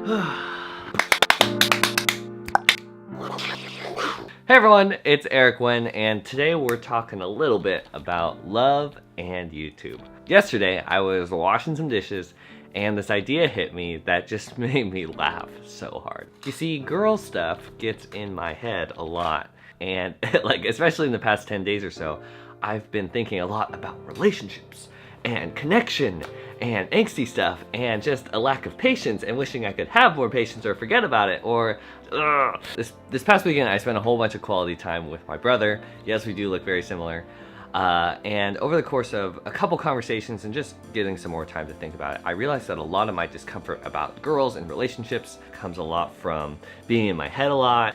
Hey everyone, it's Eric Wen, and today we're talking a little bit about love and YouTube. Yesterday, I was washing some dishes, and this idea hit me that just made me laugh so hard. You see, girl stuff gets in my head a lot, and especially in the past 10 days or so, I've been thinking a lot about relationships and connection and angsty stuff and just a lack of patience and wishing I could have more patience or forget about it or This past weekend I spent a whole bunch of quality time with my brother. Yes, we do look very similar. And over the course of a couple conversations and just getting some more time to think about it, I realized that a lot of my discomfort about girls and relationships comes a lot from being in my head a lot,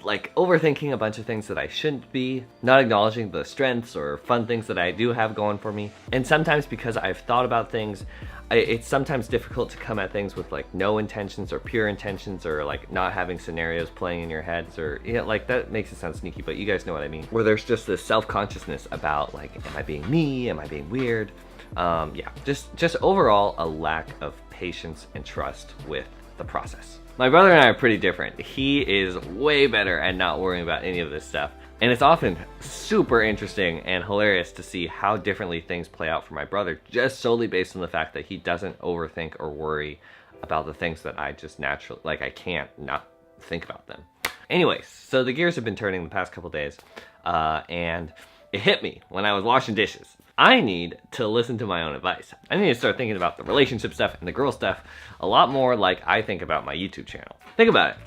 like overthinking a bunch of things that I shouldn't be, not acknowledging the strengths or fun things that I do have going for me. And sometimes because I've thought about things, it's sometimes difficult to come at things with like no intentions or pure intentions or like not having scenarios playing in your heads or, you know, like that makes it sound sneaky, but you guys know what I mean. Where there's just this self-consciousness about like, am I being me? Am I being weird? Yeah, just overall a lack of patience and trust with the process. My brother and I are pretty different. He is way better at not worrying about any of this stuff. And it's often super interesting and hilarious to see how differently things play out for my brother, just solely based on the fact that he doesn't overthink or worry about the things that I just naturally, like I can't not think about them. Anyways, so the gears have been turning the past couple days, and it hit me when I was washing dishes. I need to listen to my own advice. I need to start thinking about the relationship stuff and the girl stuff a lot more like I think about my YouTube channel. Think about it.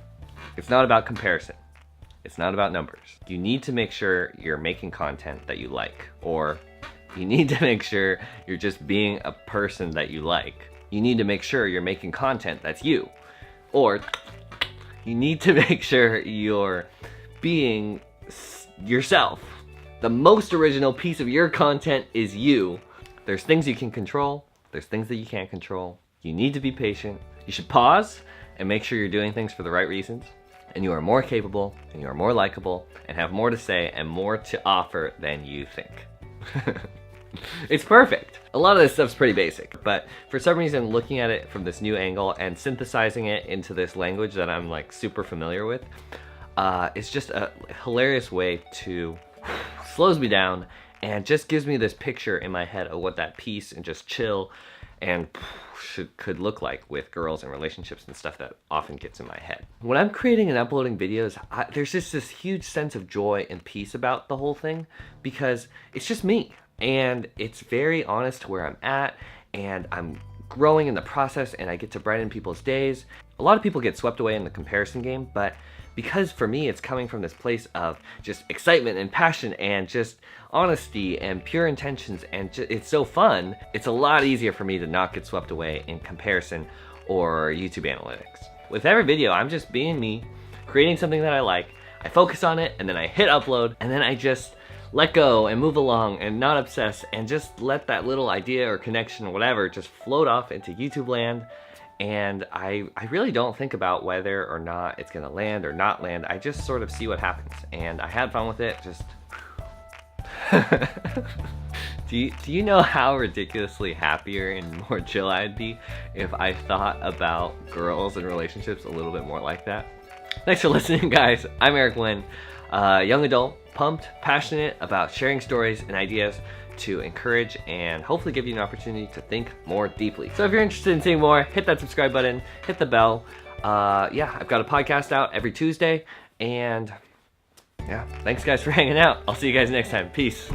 It's not about comparison. It's not about numbers. You need to make sure you're making content that you like, or you need to make sure you're just being a person that you like. You need to make sure you're making content that's you, or you need to make sure you're being yourself. The most original piece of your content is you. There's things you can control. There's things that you can't control. You need to be patient. You should pause and make sure you're doing things for the right reasons. And you are more capable, and you are more likable, and have more to say and more to offer than you think. It's perfect. A lot of this stuff's pretty basic, but for some reason looking at it from this new angle and synthesizing it into this language that I'm like super familiar with, it's just a hilarious way to slows me down and just gives me this picture in my head of what that peace and just chill and could look like with girls and relationships and stuff that often gets in my head. When I'm creating and uploading videos, there's just this huge sense of joy and peace about the whole thing because it's just me and it's very honest to where I'm at and I'm growing in the process and I get to brighten people's days. A lot of people get swept away in the comparison game, but because for me it's coming from this place of just excitement and passion and just honesty and pure intentions and it's so fun, it's a lot easier for me to not get swept away in comparison or YouTube analytics. With every video, I'm just being me, creating something that I like, I focus on it, and then I hit upload, and then I just let go and move along and not obsess and just let that little idea or connection or whatever just float off into YouTube land. And I really don't think about whether or not it's gonna land or not land. I just sort of see what happens, and I had fun with it. Just do you know how ridiculously happier and more chill I'd be if I thought about girls and relationships a little bit more like that? Thanks for listening, guys. I'm Eric Wen, young adult, pumped, passionate about sharing stories and ideas to encourage and hopefully give you an opportunity to think more deeply. So if you're interested in seeing more, hit that subscribe button, hit the bell. Yeah, I've got a podcast out every Tuesday, and yeah, thanks guys for hanging out. I'll see you guys next time. Peace.